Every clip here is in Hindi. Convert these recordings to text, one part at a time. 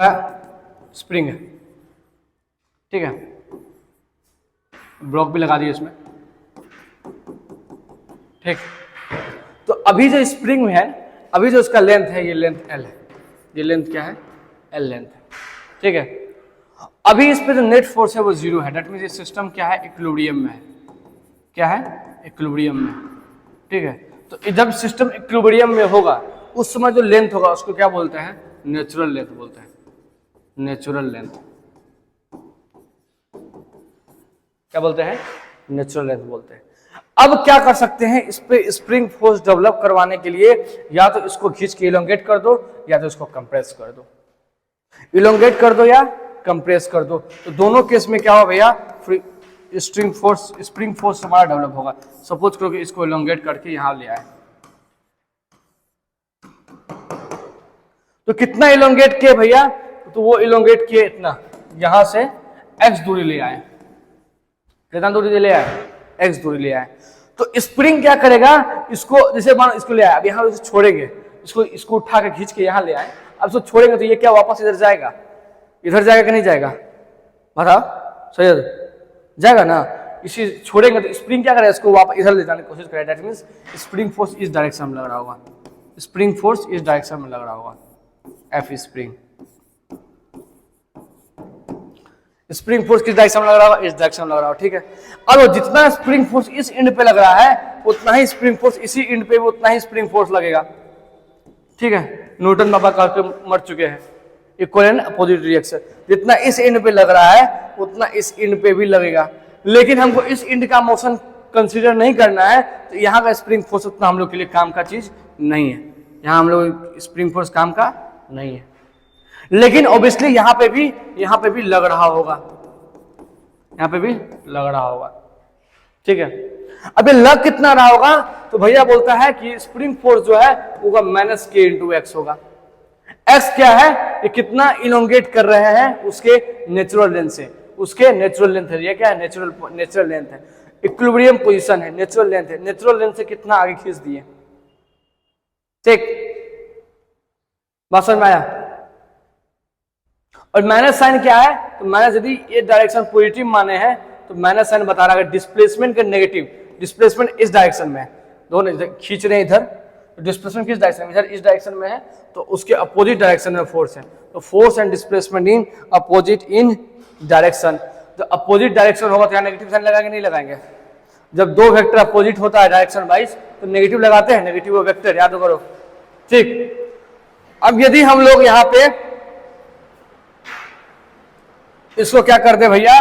स्प्रिंग है, ठीक है, ब्लॉक भी लगा दिए इसमें, ठीक। तो अभी जो स्प्रिंग में है, अभी जो इसका लेंथ है, ये लेंथ एल है, ये लेंथ क्या है, एल लेंथ है, ठीक है। अभी इस पे जो नेट फोर्स है वो जीरो है, डेट मीन्स ये सिस्टम क्या है, इक्विलिब्रियम में है, क्या है, इक्विलिब्रियम में, ठीक है। तो जब सिस्टम इक्विलिब्रियम में होगा उस समय जो लेंथ होगा उसको क्या बोलते हैं, नेचुरल लेंथ बोलते हैं, नेचुरल लेंथ, क्या बोलते हैं, नेचुरल लेंथ बोलते हैं। अब क्या कर सकते हैं, इस पे स्प्रिंग फोर्स डेवलप करवाने के लिए या तो इसको खींच के इलोंगेट कर दो या तो इसको कंप्रेस कर दो, इलोंगेट कर दो या कंप्रेस कर दो। तो दोनों केस में क्या हो भैया, स्प्रिंग फोर्स हमारा डेवलप होगा। सपोज करो कि इसको इलोंगेट करके यहां ले आए, तो कितना इलोंगेट किए भैया, तो वो इलोंगेट किए इतना, यहां से x दूरी ले आए, कितना दूरी ले आए, x दूरी ले आए। तो स्प्रिंग क्या करेगा, इसको जैसे मान इसको ले आए, अब यहां छोड़ेंगे, इसको उठा के खींच के यहां ले आए, अब इसको छोड़ेंगे तो ये क्या वापस इधर जाएगा, इधर जाएगा कि नहीं जाएगा, बताओ सही जाएगा ना। इसी छोड़ेंगे तो स्प्रिंग क्या करेगा, इसको वापस इधर ले जाने की कोशिश करेगा, दैट मींस स्प्रिंग फोर्स इस डायरेक्शन में लग रहा होगा, स्प्रिंग फोर्स इस डायरेक्शन में लग रहा होगा, एफ स्प्रिंग, स्प्रिंग फोर्स किस डायरेक्शन में लग रहा होगा, इस डायरेक्शन में लग रहा होगा, ठीक है। अब जितना स्प्रिंग फोर्स इस एंड पे लग रहा है उतना ही स्प्रिंग फोर्स इसी एंड पे भी उतना ही स्प्रिंग फोर्स लगेगा, ठीक है। न्यूटन बाबा करके मर चुके हैं, इक्वल एंड अपोजिट रिएक्शन, जितना इस एंड पे लग रहा है उतना इस एंड पे भी लगेगा। लेकिन हमको इस एंड का मोशन कंसीडर नहीं करना है, तो यहाँ का स्प्रिंग फोर्स उतना हम लोग के लिए काम का चीज नहीं है, यहाँ हम लोग स्प्रिंग फोर्स काम का नहीं है। लेकिन ऑब्वियसली यहाँ पे भी लग रहा होगा, यहाँ पे भी लग रहा होगा, ठीक है। अभी लग कितना रहा होगा, तो भैया बोलता है कि स्प्रिंग फोर्स जो है वो माइनस के इंटू एक्स होगा। एक्स क्या है, ये कितना इलोंगेट कर रहे हैं उसके नेचुरल लेंथ से, उसके नेचुरल लेंथ है, ये क्या है, नेचुरल लेंथ है, इक्विलिब्रियम पोजीशन है, नेचुरल लेंथ है, नेचुरल लेंथ से कितना आगे खींच दिए, ठीक, बात समझ में आया। और माइनस साइन क्या है, तो माइनस यदि ये डायरेक्शन पॉजिटिव माने हैं तो माइनस साइन बता रहा है, डिस्प्लेसमेंट का नेगेटिव, डिस्प्लेसमेंट इस डायरेक्शन में है, दोनों खींच रहे हैं इधर, तो डिस्प्लेसमेंट किस डायरेक्शन में, इधर इस डायरेक्शन में है, तो उसके अपोजिट डायरेक्शन में फोर्स है, तो force and displacement in opposite in direction. तो अपोजिट डायरेक्शन होगा तो यहाँ नेगेटिव साइन लगाएंगे नहीं लगाएंगे, जब दो वेक्टर अपोजिट होता है डायरेक्शन वाइज तो नेगेटिव लगाते हैं, नेगेटिव वेक्टर याद करो, ठीक। अब यदि हम लोग यहाँ पे इसको क्या कर दे भैया,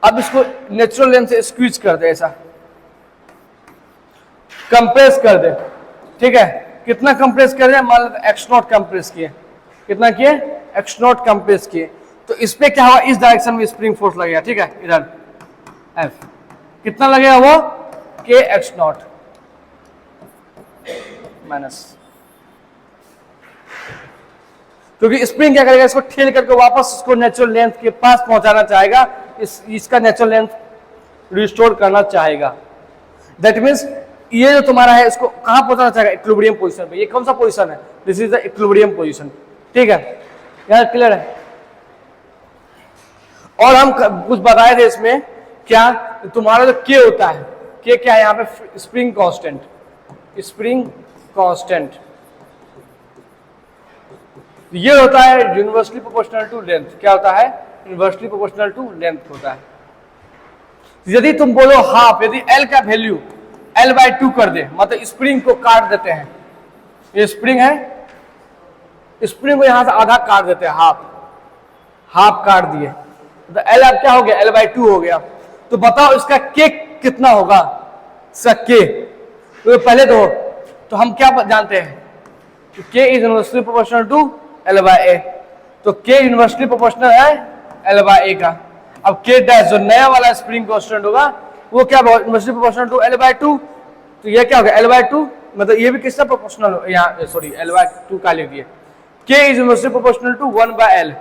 अब इसको नेचुरल लेंथ से स्क्वीज कर दे, ऐसा कंप्रेस कर दे, ठीक है। कितना कंप्रेस कर दे, मान लो एक्स नॉट कंप्रेस किए, कितना किए, एक्स नॉट कंप्रेस किए, तो इस पे क्या हुआ, इस डायरेक्शन में स्प्रिंग फोर्स लगेगा, ठीक है, इधर एफ कितना लगेगा वो, के एक्स नॉट माइनस, क्योंकि स्प्रिंग क्या करेगा, इसको ठेल करके वापस इसको नेचुरल लेंथ के पास पहुंचाना चाहेगा, इसका नेचुरल लेंथ रिस्टोर करना चाहेगा। दैट मींस ये जो तुम्हारा है इसको कहां पहुंचाना चाहेगा, इक्विलिब्रियम पोजीशन पे। ये कौन सा पोजीशन है, this is the equilibrium position, ठीक है, यार क्लियर है। और हम कुछ बताए थे इसमें, क्या तुम्हारा जो के होता है, के क्या है यहाँ पे, स्प्रिंग कांस्टेंट, स्प्रिंग कांस्टेंट ये होता है यूनिवर्सली प्रोपोर्शनल टू लेंथ, क्या होता है, यूनिवर्सली प्रोपोर्शनल टू लेंथ होता है। यदि तुम बोलो हाफ, यदि एल का वैल्यू L/2 कर दे, मतलब स्प्रिंग को काट देते हैं, ये स्प्रिंग है, स्प्रिंग को यहां से आधा काट देते हैं, हाफ काट दिए, तो L अब क्या हो गया, L/2 हो गया। तो बताओ इसका के कितना होगा, इसका के, तो पहले तो हम क्या जानते हैं, के is inversely proportional to L/A, तो के इनवर्सली प्रोपोर्शनल है L/A का। अब के डैश जो नया वाला स्प्रिंग कांस्टेंट होगा वो क्या इनवर्सली प्रोपोर्शनल टू L/2, तो ये क्या होगा L/2, मतलब ये भी किसका प्रोपोर्शनल हो, यहाँ सॉरी L/2 का लिख दिए, के is inversely proportional to 1/L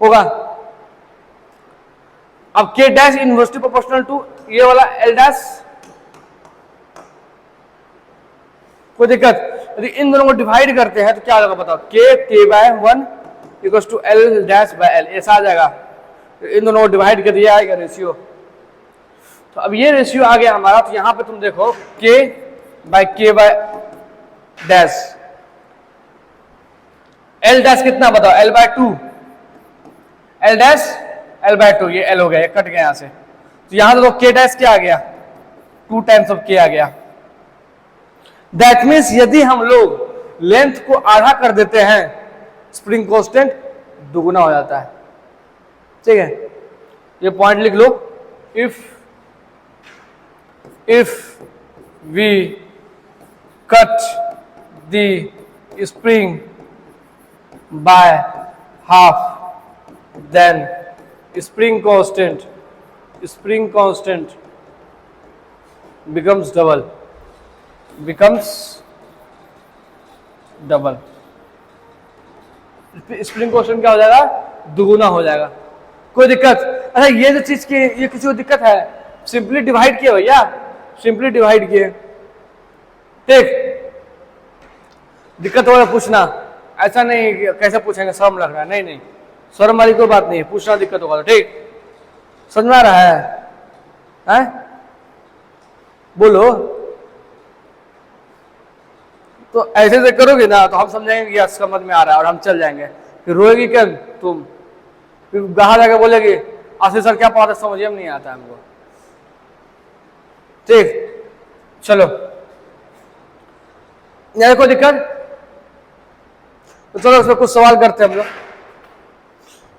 होगा। अब के डैश इनवर्सली प्रोपोर्शनल टू ये वाला L डैश कोई दिक्कत? यदि इन दोनों को डिवाइड करते हैं तो क्या होगा बताओ, k/1 इक्वल टू L-/L, ऐसा आ जाएगा। तो इन दोनों को डिवाइड कर दिया आएगा रेशियो। तो अब ये रेशियो आ गया हमारा। तो यहां पे तुम देखो k/k/डैश, L' कितना बताओ, L/2, L'/L/2, ये L हो गया, ये कट गया यहां से। तो यहां देखो k' क्या आ गया, 2 टाइम्स ऑफ k आ गया। दैट मीन्स यदि हम लोग लेंथ को आधा कर देते हैं, स्प्रिंग कांस्टेंट दुगुना हो जाता है। ठीक है, ये पॉइंट लिख लो। If we cut the spring by half, then spring constant becomes double, spring constant क्या हो जाएगा, दुगुना हो जाएगा। कोई दिक्कत? अच्छा ये जो चीज की, ये किसी को दिक्कत है, सिंपली डिवाइड किए भैया, सिंपली डिवाइड किए। ठीक, दिक्कत हो पूछना, ऐसा नहीं कैसे पूछेंगे, शर्म लग रहा है, नहीं शर्म वाली कोई बात नहीं है, पूछना दिक्कत होगा। ठीक, समझ में आ रहा है? बोलो। तो ऐसे से करोगे ना तो हम समझेंगे कि समझ में आ रहा है और हम चल जाएंगे। फिर रोएगी क्या तुम, फिर बाहर जाकर बोलेगी आशीष सर क्या पढ़ाते समझ में नहीं आता हमको। ठीक, चलो, यहाँ कोई दिक्कत? तो चलो उसमें कुछ सवाल करते हैं हम लोग।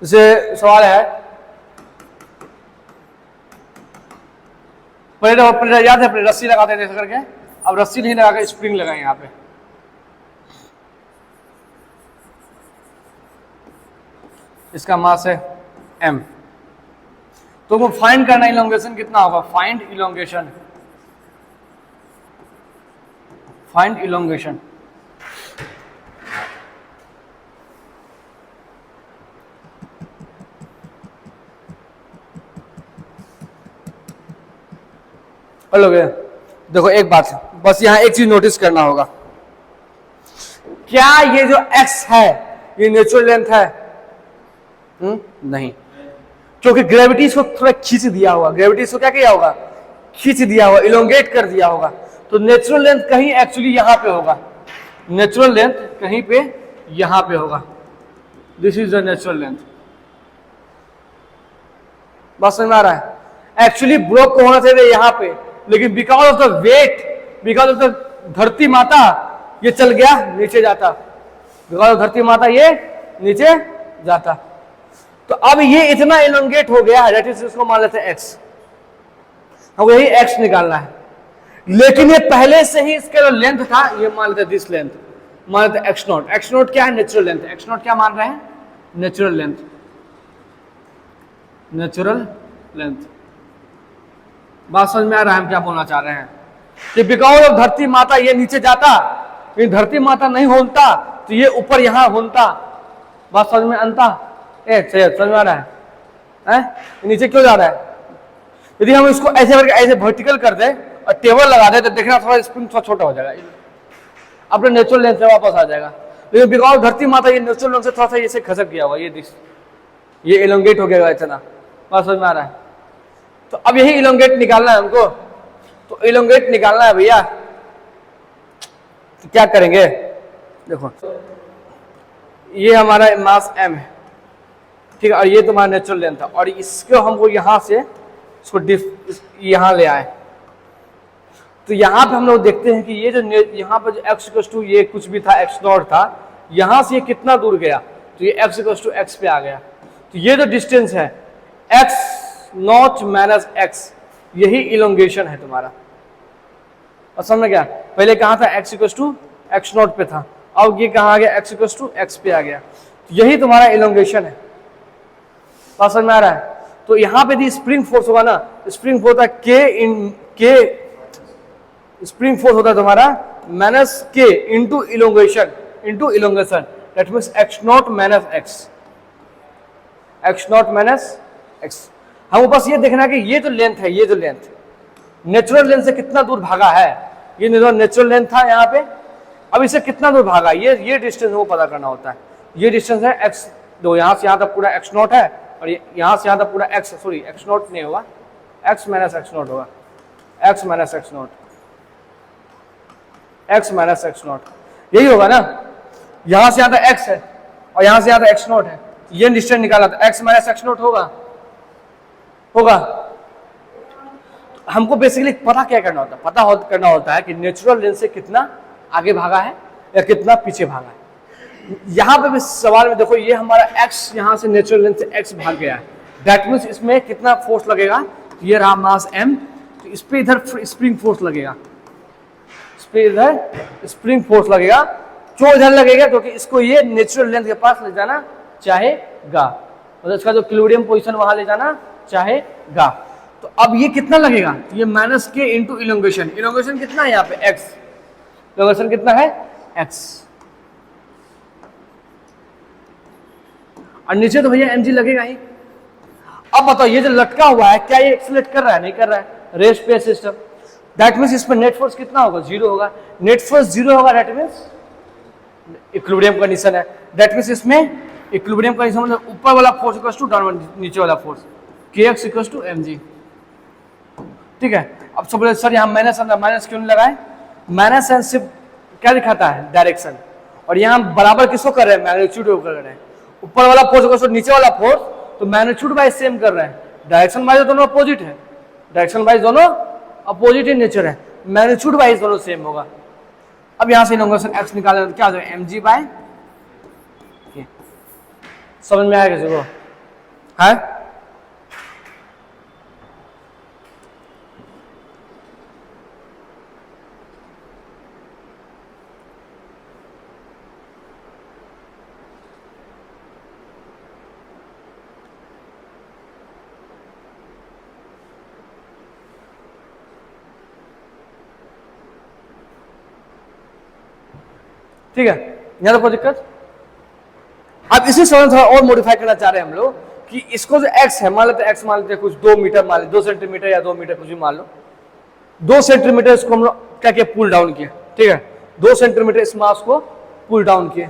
जैसे सवाल है, पहले याद है पहले रस्सी लगाते थे ऐसे करके, अब रस्सी नहीं लगा के स्प्रिंग लगाए यहाँ पे। इसका मास है m। तो वो फाइंड करना इलोंगेशन कितना होगा, फाइंड इलोंगेशन। हेलो भैया, देखो एक बात बस यहाँ एक चीज नोटिस करना होगा, क्या ये जो x है ये नेचुरल लेंथ है? नहीं, क्योंकि ग्रेविटी इसको थोड़ा खींच दिया होगा, ग्रेविटी इसको क्या किया होगा, खींच दिया होगा, इलोंगेट कर दिया होगा। तो नेचुरल लेंथ कहीं एक्चुअली यहां पे होगा, नेचुरल लेंथ कहीं पे यहां पे होगा। This is the natural length. बात समझ में आ रहा है? एक्चुअली ब्रोक को होना चाहिए यहां पे, लेकिन because of the weight, because of the धरती माता ये चल गया नीचे जाता, बिकॉज ऑफ धरती माता ये नीचे जाता। तो अब ये इतना इलोंगेट हो गया, दैट इज इसको मान लेते हैं x, हमको यही x निकालना है। लेकिन ये पहले से ही इसका जो लेंथ था ये मान लेते दिस लेंथ, मान लेते x0। x0 क्या है, नेचुरल लेंथ। x0 क्या मान रहे हैं, नेचुरल लेंथ, नेचुरल लेंथ। बात समझ में आ रहा है हम क्या बोलना चाह रहे हैं? कि बिकॉज ऑफ धरती माता ये नीचे जाता, ये धरती माता नहीं होता तो ये ऊपर यहां होता। बात समझ में अंता समझ में आ रहा है? नीचे क्यों जा रहा है? यदि हम इसको ऐसे करके ऐसे वर्टिकल कर दे और टेबल लगा दे तो देखना थोड़ा स्प्रिंग थोड़ा छोटा हो जाएगा, अपने नेचुरल लेंथ से वापस आ जाएगा। लेकिन बिकॉज धरती माता ये नेचुरल लेंथ से थोड़ा सा ऐसे खसक गया हुआ, ये इलोंगेट हो गया इतना। बात समझ में आ रहा है? तो अब यही इलोंगेट निकालना है हमको। तो इलोंगेट निकालना है भैया, तो क्या करेंगे? देखो ये हमारा मास m है, ठीक है, और ये तुम्हारा नेचुरल लेंथ था, और इसको हमको यहां से इसको यहां ले आए। तो यहां पे हम लोग देखते हैं कि ये जो यहां पर x ये कुछ भी था, x0 था, यहां से ये कितना दूर गया, तो ये x पे आ गया। तो ये जो डिस्टेंस है x0 माइनस x, यही इलोंगेशन है तुम्हारा। और समझ गया? पहले कहां था, x0 पे था, अब ये कहां आ गया, x पे आ गया। तो यही तुम्हारा इलोंगेशन है। बात समझ में आ रहा है? तो यहां पे भी स्प्रिंग फोर्स होगा ना, स्प्रिंग फोर्स होता है स्प्रिंग फोर्स होता है तुम्हारा minus k into elongation, that means x0 minus x। हमको बस ये देखना है कि ये जो लेंथ है, ये जो लेंथ नेचुरल लेंथ से कितना दूर भागा है। ये नेचुरल लेंथ था यहाँ पे, अब इसे कितना दूर भागा, ये डिस्टेंस वो पता करना होता है। ये डिस्टेंस है x, दो यहाँ से यहाँ तक पूरा x नॉट है, और यहाँ से यहाँ तक पूरा x, सॉरी x नॉट नहीं होगा, x माइनस x नॉट होगा, x minus x not, x minus x not, यही होगा ना। यहाँ से यहाँ तक x है और यहाँ से यहाँ तक x नॉट है, ये डिस्टेंस निकाला था, x माइनस x नॉट होगा। हमको बेसिकली पता क्या करना होता है, करना होता है कि नेचुरल लेंथ से कितना आगे भागा है या कितना पीछे भागा है। यहाँ पे भी सवाल में देखो, ये हमारा x यहाँ से नेचुरल लेंथ से x भाग गया है, दैट मीन्स इसमें कितना फोर्स लगेगा, तो ये रहा मास m, तो इस पे इधर स्प्रिंग फोर्स लगेगा, इस पे इधर स्प्रिंग फोर्स लगेगा। क्यों इधर लगेगा, क्योंकि इसको ये नेचुरल लेंथ के पास ले जाना चाहेगा, मतलब इसका जो इक्विलिब्रियम पोजीशन वहां ले जाना चाहेगा। तो अब ये कितना लगेगा, तो ये माइनस के इंटू इलोंगेशन, इलोंगेशन कितना है यहाँ पे x, इलोंगेशन कितना है x, और नीचे तो भैया mg लगेगा ही। अब बताओ ये जो लटका हुआ है क्या ये एक्सीलरेट कर रहा है, नहीं कर रहा है, rest space system, that means इस पर नेट फोर्स कितना होगा, जीरो होगा, नेट फोर्स जीरो होगा, दैट मीन्स इक्विलिब्रियम कंडीशन है, दैट मीन्स इसमें इक्विलिब्रियम कंडीशन मतलब ऊपर वाला फोर्स इक्वल्स टू डाउनवर्ड नीचे वाला force, kx equals to mg। ठीक है, अब सब बोले सर यहाँ माइनस अंदर, माइनस क्यों नहीं लगाए, माइनस साइन सिर्फ क्या दिखाता है, डायरेक्शन, और यहाँ बराबर किसको कर रहे हैं, मैग्नीट्यूड को कर रहे हैं, ऊपर वाला फोर्स इक्वल्स टू नीचे वाला फोर्स, तो मैग्नीट्यूड वाइज सेम कर रहे हैं, डायरेक्शन वाइज दोनों अपोजिट है, डायरेक्शन वाइज दोनों अपोजिट इन नेचर है, मैग्नीट्यूड वाइज दोनों सेम होगा। अब यहाँ से इलोंगेशन x निकालें तो क्या हो जाएगा, mg बाय, समझ में आया किसी को, है? ठीक है, यहां तो कोई दिक्कत। अब इसी सवाल थोड़ा और मॉडिफाई करना चाह रहे हैं हम लोग कि इसको जो x है, मान लेते x मान लेते कुछ 2 मीटर, मान लेते 2 सेंटीमीटर या 2 मीटर कुछ भी मान लो, 2 सेंटीमीटर इसको हम लोग क्या किया, पुल डाउन किया। ठीक है, 2 सेंटीमीटर इस मास को पुल डाउन किए।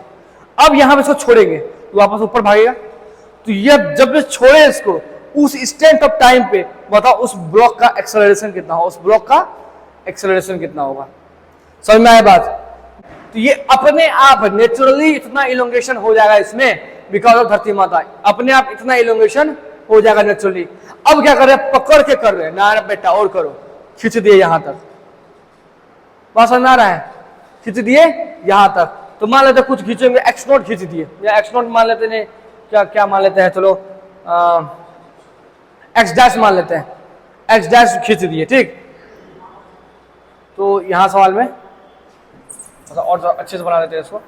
अब यहां पे इसको छोड़ेंगे तो वापस ऊपर भागेगा, तो ये जब छोड़े इसको, उस इंस्टेंट ऑफ टाइम पे बताओ उस ब्लॉक का एक्सेलरेशन कितना होगा, उस ब्लॉक का एक्सेलरेशन कितना होगा, समझ में आया बात? तो ये अपने आप नेचुरली इतना इलोंगेशन हो जाएगा इसमें, बिकॉज ऑफ धरती माता, अपने आप इतना इलोंगेशन हो जाएगा नेचुरली। अब क्या कर रहे हैं, पकड़ के कर रहे हैं, ना बेटा और करो, खींच दिए यहां तक, बात समझ में आ रहा है, खींच दिए यहां तक। तो मान लेते कुछ खींचेंगे, एक्स नोट खींच दिए, या एक्स नोट मान लेते हैं, क्या क्या मान लेते हैं, चलो एक्स डैश मान लेते हैं, एक्स डैश खींच दिए। ठीक, तो यहां सवाल में और अच्छे से बना देते हैं इसको,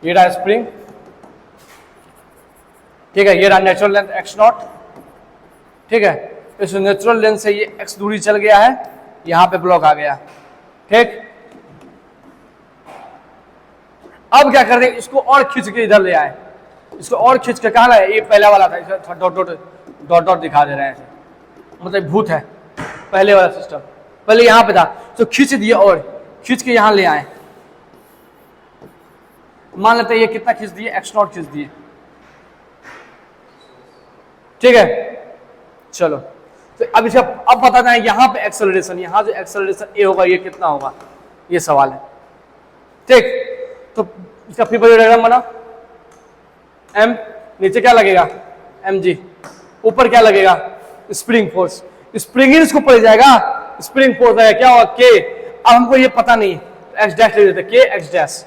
ये रहा स्प्रिंग, ठीक है, ये रहा नेचुरल लेंथ x नॉट। ठीक है, इस नेचुरल लेंथ से ये x दूरी चल गया है, यहां पे ब्लॉक आ गया। ठीक, अब क्या कर रहे हैं, इसको और खींच के इधर ले आए, इसको और खींच के कहा लाए, ये पहला वाला था, इसका डॉट डॉट डॉट डॉट दिखा दे रहे हैं, मतलब भूत है पहले वाला सिस्टम, पहले यहां पे था, तो खींच दिए और खींच के यहां ले आए। मान लेते हैं ये कितना खींच दिए, x नॉट खींच दिए। ठीक है, चलो, तो अब इसका अब बताना है यहां पे एक्सेलरेशन, यहां जो एक्सेलरेशन a होगा ये कितना होगा, ये सवाल है। ठीक, तो इसका फ्री बॉडी डायग्राम बना, m नीचे क्या लगेगा, mg, ऊपर क्या लगेगा, स्प्रिंग फोर्स, स्प्रिंग इसको पड़ जाएगा, स्प्रिंग फोर्स है क्या होगा, k। अब हमको ये पता नहीं, एक्स डैश लिख देते, के एक्स डैश,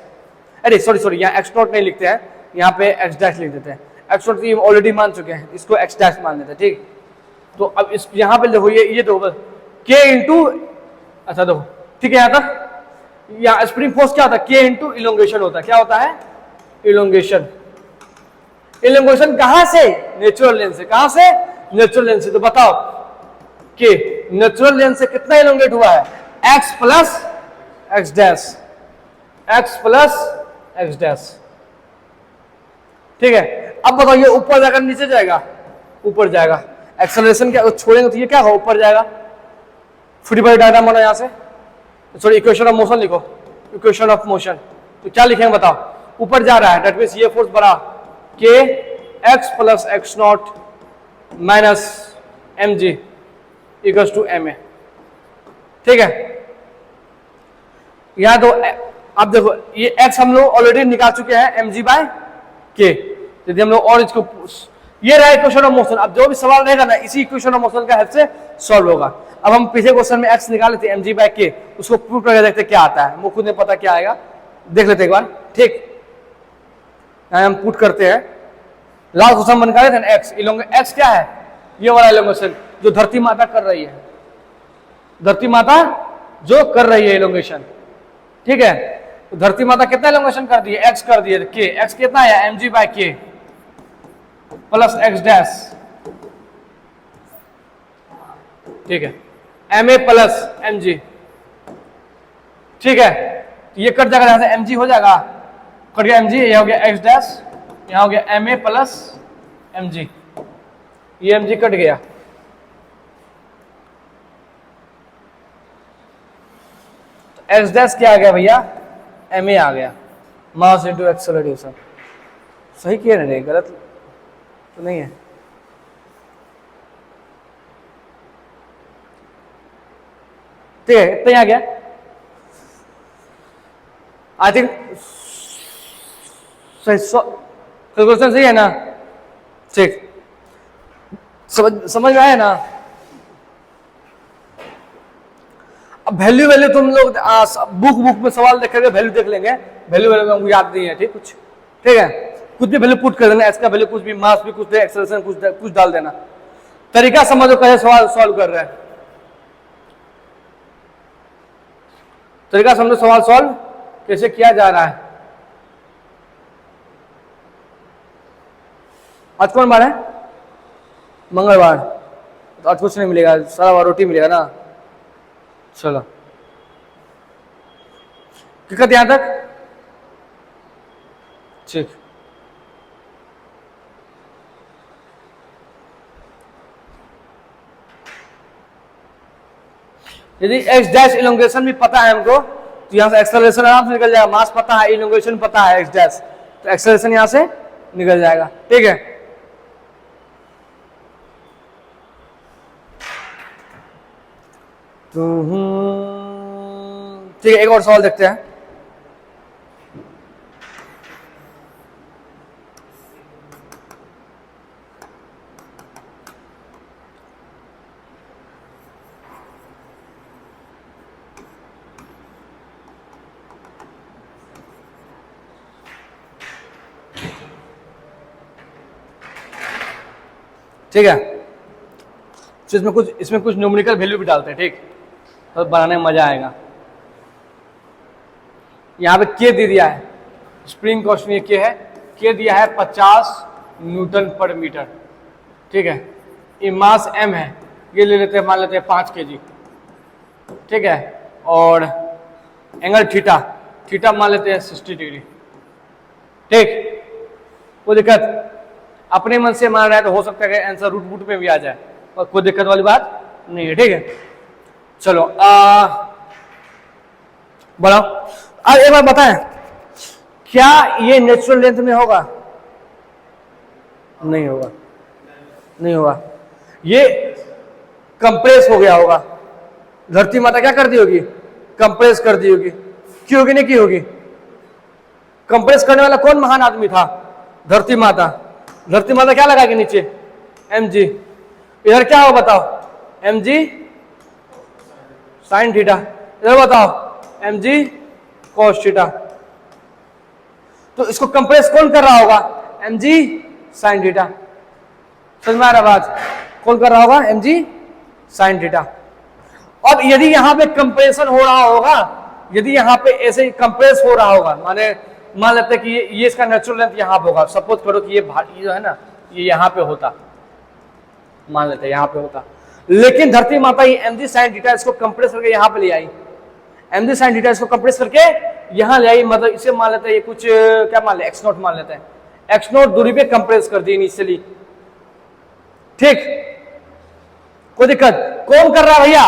अरे सॉरी यहाँ एक्स नॉट नहीं लिखते हैं, यहाँ पे एक्स डैश लिख देते हैं, एक्स नॉट ऑलरेडी मान चुके हैं, इसको एक्स डैश मान देते हैं। ठीक, तो अब इस यहाँ पे देखो ये दो के इंटू, अच्छा देखो, ठीक है, यहाँ तक यहाँ स्प्रिंग फोर्स क्या होता है, के इंटू इलोंगेशन होता है, क्या होता है, इलोंगेशन। इलोंगेशन कहाँ से, नेचुरल लेंथ से, कहाँ से, नेचुरल लेंथ से। तो बताओ के नेचुरल लेंथ से कितना इलोंगेट हुआ है, x plus X dash, x plus X dash. ठीक है, अब बताओ ये ऊपर जाकर नीचे जाएगा, ऊपर जाएगा, एक्सेलरेशन क्या छोड़ेंगे तो ये क्या होगा, ऊपर जाएगा। फ्री बॉडी डायग्राम बना यहां से, सॉरी इक्वेशन ऑफ मोशन लिखो, इक्वेशन ऑफ मोशन। तो क्या लिखेंगे बताओ, ऊपर जा रहा है दैट मीन्स ये फोर्स बड़ा K X plus X naught minus M G equals to M A. ठीक है, यहां तो अब देखो ये x हम लोग ऑलरेडी निकाल चुके हैं एम जी बाय के। यदि हम लोग और इसको ये रहा इक्वेशन ऑफ मोशन, अब जो भी सवाल रहेगा ना इसी इक्वेशन ऑफ मोशन का हेल्प से सॉल्व होगा। अब हम पिछले क्वेश्चन में x निकाले थे एम जी बाय के, उसको प्रूव करके देखते क्या आता है, वो खुद नहीं पता क्या आएगा, देख लेते एक बार। ठीक, हम पुट करते हैं लास्ट क्वेश्चन में निकाले थे ना एक्स क्या है, ये वाला इलोंगेशन जो धरती माता कर रही है, धरती माता जो कर रही है इलोंगेशन। ठीक है, तो धरती माता कितना इलोंगेशन कर दी है, एक्स कर दिए, के एक्स कितना है M G by K plus X dash. ठीक है, M A plus M G. ठीक है, ये कट जाएगा, यहां से एम जी हो जाएगा, कट गया एम जी, यह हो गया एक्स डैश, यहां हो गया M A plus M G, ये एम जी कट गया। एक्स डैश क्या आ गया भैया, एम ए आ गया, मास इनटू एक्सेलरेशन। सही किया ना, गलत तो नहीं है। ठीक है, इतना ही आ गया आई थिंक। कैलकुलेशन सही है ना, ठीक, समझ में आया ना। अब वैल्यू वैल्यू तुम लोग बुक में सवाल देखेंगे, वैल्यू देख लेंगे, वैल्यू वैल्यू हमको याद नहीं है। ठीक, कुछ ठीक है, कुछ भी वैल्यू पुट कर देना, एक्स का वैल्यू कुछ भी, मास भी कुछ दे, एक्सेलरेशन कुछ डाल देना। तरीका समझो कैसे सवाल सॉल्व कर रहे हैं, तरीका समझो सवाल सॉल्व कैसे किया जा रहा है। आज कौन बार है, मंगलवार, तो आज कुछ नहीं मिलेगा, सारा बार रोटी मिलेगा ना। चलो, दिक्कत यहां तक, ठीक। यदि एक्स डैश इलोंगेशन भी पता है हमको, तो यहां से एक्सेलरेशन आराम से निकल जाएगा। मास पता है, इलोंगेशन पता है एक्स डैश, तो एक्सेलरेशन यहां से निकल जाएगा। ठीक है, ठीक है, एक और सवाल देखते हैं। ठीक है, तो इसमें कुछ न्यूमेरिकल वैल्यू भी डालते हैं। ठीक, तो बनाने में मजा आएगा। यहाँ पे के दे दिया है, स्प्रिंग क्वेश्चन ये के है, के दिया है 50 न्यूटन पर मीटर। ठीक है, ये मास एम है, ये ले लेते हैं, मान लेते हैं 5 kg। ठीक है, और एंगल थीटा, थीटा मान लेते हैं 60 डिग्री। ठीक, कोई दिक्कत, अपने मन से मान रहा है तो हो सकता है कि आंसर रूट बूट में भी आ जाए, और कोई दिक्कत वाली बात नहीं है। ठीक है, चलो बढ़ाओ। अब एक बार बताएं, क्या ये नेचुरल लेंथ में होगा, नहीं होगा, नहीं होगा, ये कंप्रेस हो गया होगा। धरती माता क्या कर दी होगी, कंप्रेस कर दी होगी। क्यों होगी, नहीं की होगी। कंप्रेस करने वाला कौन महान आदमी था, धरती माता। धरती माता क्या लगाएगी नीचे, एम जी। इधर क्या हो बताओ, एम जी साइन थीटा, इधर बताओ एम जी कॉस थीटा। तो इसको कंप्रेस कौन कर रहा होगा, एम जी साइन थीटा। समझ में आ रहा बात, कौन कर रहा होगा, एम जी साइन थीटा। अब यदि यहां पे कंप्रेशन हो रहा होगा, यदि यहां पे ऐसे कंप्रेस हो रहा होगा, माने मान लेते हैं कि ये इसका नेचुरल लेंथ यहां पे होगा। सपोज करो कि ये जो है ना, ये यहां पे होता, मान लेते हैं यहां पे होता, लेकिन धरती माता ये एम जी साइन थीटा इसको कंप्रेस करके यहां पे ले आई। एम जी साइन थीटा इसको कंप्रेस करके यहां ले आई, मतलब इसे मान लेते हैं ये कुछ क्या मान ले, एक्स नॉट मान लेते हैं, एक्स नॉट दूरी पे कंप्रेस कर दी इनिशियली। ठीक, कोई दिक्कत, कौन कर रहा है भैया,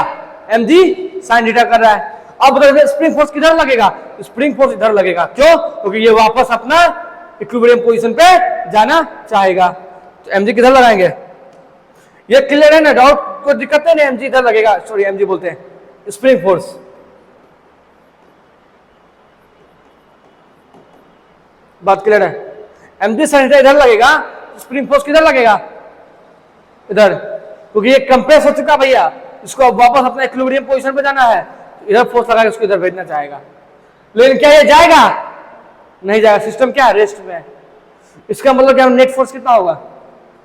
एम जी साइन थीटा कर रहा है। अब बताइए स्प्रिंग फोर्स किधर लगेगा, स्प्रिंग फोर्स इधर लगेगा, क्यों? क्योंकि ये वापस अपना इक्विलिब्रियम पोजीशन पे जाना चाहेगा। तो mg किधर लगाएंगे, ये क्लियर है ना, डाउट कोई दिक्कत नहीं, mg इधर लगेगा, सॉरी mg बोलते हैं स्प्रिंग फोर्स। बात क्लियर है, mg sin थीटा इधर लगेगा, स्प्रिंग फोर्स किधर लगेगा, इधर, क्योंकि ये कंप्रेस हो चुका भैया, इसको अब वापस अपना इक्विलिब्रियम पोजीशन पे जाना है, तो इधर फोर्स लगा के उसको इधर भेजना चाहेगा। लेकिन क्या ये जाएगा, नहीं जाएगा, सिस्टम क्या है, रेस्ट में है। इसका मतलब क्या, नेट फोर्स कितना होगा,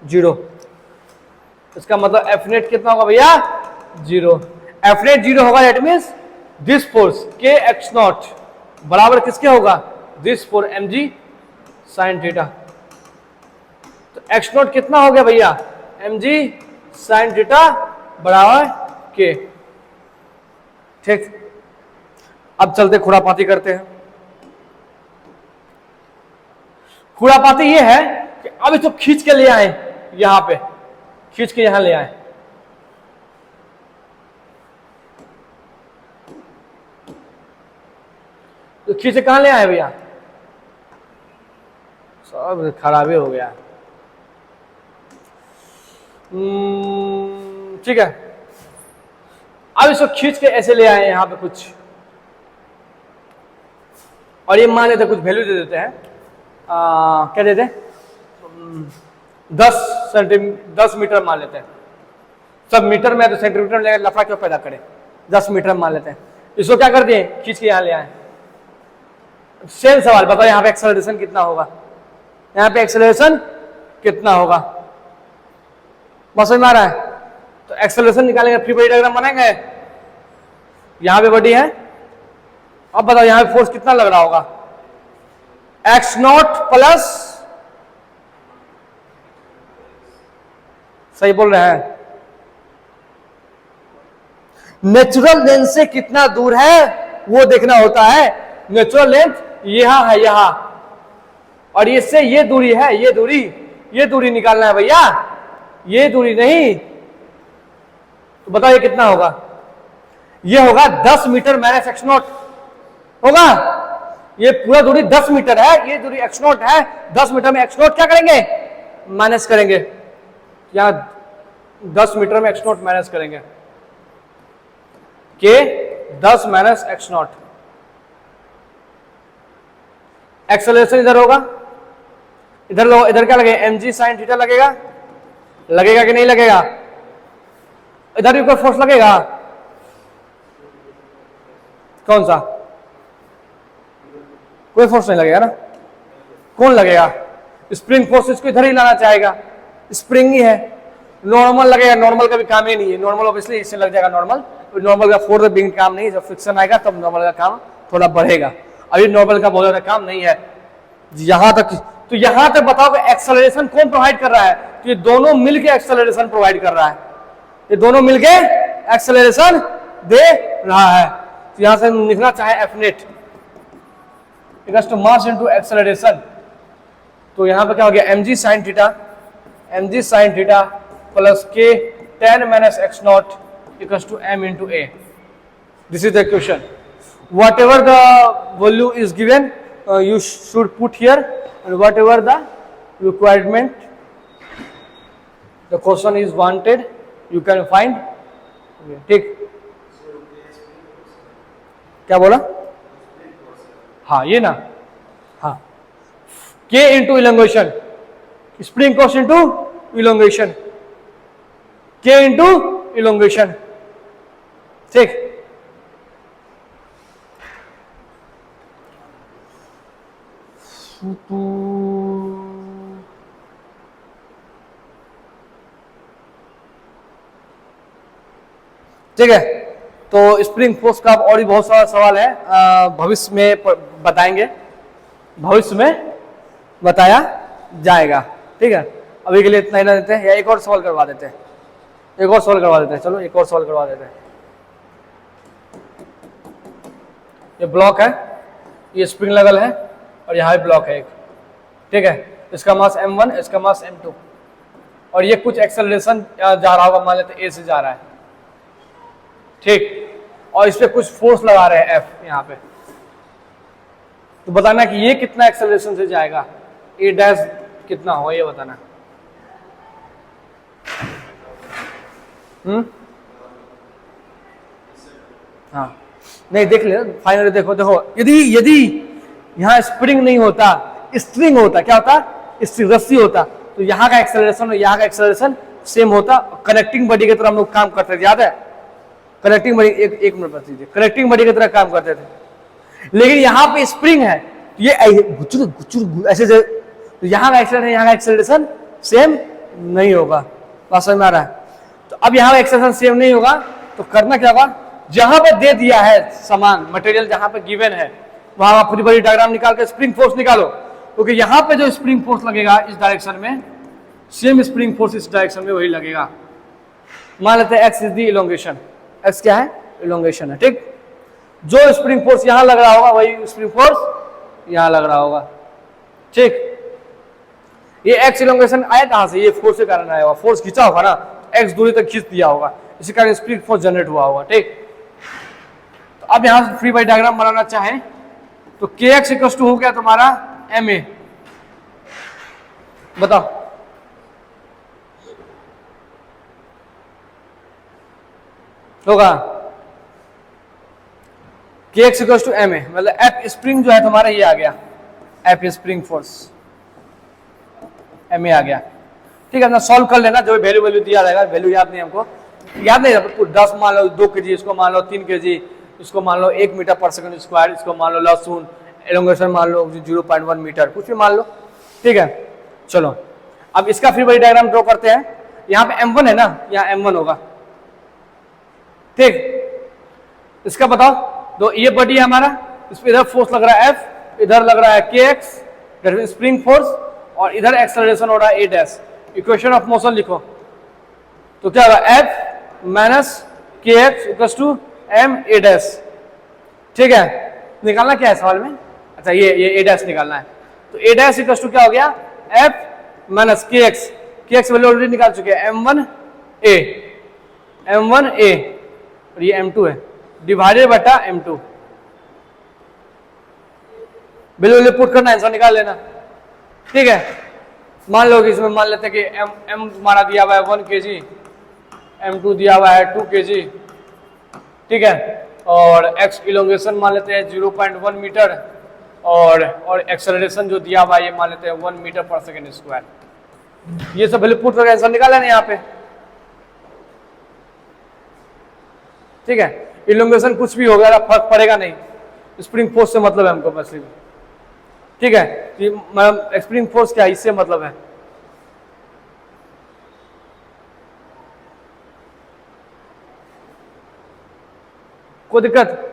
0। इसका मतलब एफ नेट कितना होगा भैया, 0। एफ नेट 0 होगा, दैट मीन्स दिस फोर्स के एक्स नॉट बराबर किसके होगा, this four mg sin theta. तो एक्स नॉट कितना हो गया भैया, mg sin थीटा बराबर के। ठीक, अब चलते खुरापाती करते हैं। खुरापाती ये है कि अब इसको खींच के ले आए, यहां पे खींच के यहां ले आए, तो खींच के कहां ले आए भैया, सब खराबी हो गया। ठीक है, अब इसको खींच के ऐसे ले आए यहां पे कुछ, और ये मान लेते कुछ वैल्यू दे देते हैं, क्या देते हैं, 10 मीटर मान लेते हैं, सब मीटर में तो सेंटीमीटर में लफड़ा क्यों पैदा करें, 10 मीटर मान लेते हैं। इसको क्या कर दिए, खींच के यहां ले आए। सेम सवाल बताओ, यहां पे एक्सेलरेशन कितना होगा, यहां पे एक्सेलरेशन कितना होगा, बस समझ में आ रहा है? तो एक्सेलरेशन निकालेंगे, फ्री बॉडी डायग्राम बनाएंगे, यहां पे बॉडी है, अब बताओ यहां पे फोर्स कितना लग रहा होगा, एक्स नॉट प्लस, सही बोल रहे हैं, नेचुरल लेंथ से कितना दूर है वो देखना होता है। नेचुरल लेंथ यहां है, यहां, और इससे ये दूरी है, ये दूरी निकालना है भैया, ये दूरी नहीं। तो बताओ ये कितना होगा, ये होगा 10 मीटर माइनस एक्स नॉट होगा, ये पूरा दूरी 10 मीटर है, ये दूरी एक्स नॉट है, 10 मीटर में एक्स नॉट क्या करेंगे, माइनस करेंगे, यहां 10 मीटर में एक्स नॉट माइनस करेंगे, के 10 माइनस एक्स नॉट, एक्सेलरेशन इधर होगा, इधर क्या लगेगा, mg sin थीटा लगेगा, लगेगा कि नहीं लगेगा, इधर भी कोई फोर्स लगेगा, कौन सा, कोई फोर्स नहीं लगेगा ना, कौन लगेगा, स्प्रिंग फोर्स इसको इधर ही लाना चाहेगा, स्प्रिंग ही है, नॉर्मल लगेगा, नॉर्मल का भी काम ही नहीं है, नॉर्मल ऑब्वियसली इससे लग जाएगा नॉर्मल का फोर्स बिंग काम नहीं है, जब फ्रिक्शन आएगा तब नॉर्मल का काम थोड़ा बढ़ेगा, अभी नॉर्मल का बहुत ज्यादा काम नहीं है। यहां तक, तो यहां तक बताओ कि एक्सेलरेशन कौन प्रोवाइड कर रहा है, तो ये दोनों मिलके एक्सेलरेशन प्रोवाइड कर रहा है, ये दोनों मिलके एक्सेलरेशन दे रहा है। तो यहां से हम लिखना चाहे F net equals to mass into acceleration, तो यहां पे क्या हो गया, mg sin theta plus K tan minus X naught equals to m into a. This is the equation. Whatever the value is given, you should put here, and whatever the requirement, the question is wanted, you can find. ठीक, क्या बोला, हाँ ये ना, हाँ k into elongation, spring force into elongation, k into elongation, ठीक। ठीक है, तो स्प्रिंग फोर्स का और भी बहुत सारा सवाल है, भविष्य में बताएंगे, भविष्य में बताया जाएगा। ठीक है, अभी के लिए इतना ही ना देते हैं, या एक और सवाल करवा देते हैं, एक और सवाल करवा देते हैं, चलो एक और सवाल करवा देते हैं। ये ब्लॉक है, ये स्प्रिंग लेवल है, और यहाँ भी ब्लॉक है एक, ठीक है, इसका मास m1, इसका मास m2, और ये कुछ एक्सेलरेशन जा रहा होगा, मान लेते ए से जा रहा है, ठीक। और इस पे कुछ फोर्स लगा रहे हैं F यहाँ पे, तो बताना कि ये कितना एक्सेलरेशन से जाएगा, ए डैश कितना होगा ये बताना। हाँ नहीं देख ले फाइनली, देखो देखो यदि यदि यहाँ स्प्रिंग नहीं होता, स्ट्रिंग होता, क्या होता, स्ट्रिंग रस्सी होता, तो यहाँ का एक्सेलरेशन और यहाँ का एक्सेलरेशन सेम होता। कनेक्टिंग बॉडी की तरह हम लोग काम करते थे, याद है, कनेक्टिंग बॉडी, एक मिनट बस दीजिए, कनेक्टिंग बॉडी की तरह काम करते थे। लेकिन यहाँ पे स्प्रिंग है, तो ये गुचुर गुचुर ऐसे से, तो यहाँ का एक्सेलरेशन यहाँ का एक्सेलरेशन सेम नहीं होगा। बात समझ में आ रहा है? तो अब यहाँ का एक्सेलरेशन सेम नहीं होगा, तो करना क्या होगा, जहां पे दे दिया है सामान मटेरियल, जहां पे गिवन है वहां आप पूरी बड़ी डायग्राम निकाल के स्प्रिंग फोर्स निकालो, क्योंकि यहाँ पे जो स्प्रिंग फोर्स लगेगा इस डायरेक्शन में, सेम स्प्रिंग फोर्स इस डायरेक्शन में वही लगेगा। मान लेते हैं x is the elongation, x क्या है, इलोंगेशन है, ठीक। जो स्प्रिंग फोर्स यहां लग रहा होगा वही स्प्रिंग फोर्स यहां लग रहा होगा, ठीक। ये एक्स इलोंगेशन आया कहां से, ये फोर्स के कारण आया होगा, फोर्स खींचा होगा ना, एक्स दूरी तक खींच दिया होगा, इसी कारण स्प्रिंग फोर्स जनरेट हुआ होगा, ठीक। तो अब यहां से फ्री बॉडी डायग्राम बनाना चाहे तो के एक्स इक्वल टू हो गया तुम्हारा एम ए, बताओ होगा के x equal to M a, मतलब एफ स्प्रिंग जो है तुम्हारा ये आ गया, F spring force m a आ गया, ठीक है ना। सॉल्व कर लेना, जो वैल्यू वैल्यू दिया रहेगा, वैल्यू याद नहीं हमको, याद नहीं, 10 मान लो 2 kg, इसको मान लो 3 kg, इसको मान लो 1 मीटर पर सेकंड स्क्वायर, इसको मान लो लहसुन, एलोंगेशन मान लो 0.1 मीटर, कुछ भी मान लो, ठीक है। चलो अब इसका फ्री बॉडी डायग्राम ड्रॉ करते हैं। यहाँ पे M1 है ना, यहाँ M1 होगा, ठीक। इसका बताओ, तो ये बॉडी है हमारा, इस पे इधर फोर्स लग रहा है F, इधर लग रहा है KX, that means spring force, और इधर एक्सेलरेशन हो रहा है A dash. Equation of motion लिखो, तो क्या होगा, F minus KX equals to M A dash, ठीक है। निकालना क्या है सवाल में, अच्छा ये A डैश निकालना है, तो A डैश इक्वल्स टू क्या हो गया, F minus KX value already निकाल चुके हैं, M1A और ये M2 है, डिवाइडेड बटा M2, वैल्यू पुट करना, आंसर निकाल लेना, ठीक है। मान लो कि इसमें मान लेते हैं कि M हमारा दिया हुआ है 1 kg, M2 दिया हुआ है 2 kg, ठीक है, और X इलोंगेशन मान लेते हैं 0.1 मीटर, और एक्सेलरेशन जो दिया हुआ है ये मान लेते हैं 1 मीटर पर सेकेंड स्क्वायर। ये सब वैल्यू पुट करके आंसर निकाला ना यहाँ पे, ठीक है। इलोंगेशन कुछ भी हो गया फर्क पड़ेगा नहीं, स्प्रिंग फोर्स से मतलब है हमको बस, ठीक है। स्प्रिंग फोर्स क्या, इससे मतलब है। कोई दिक्कत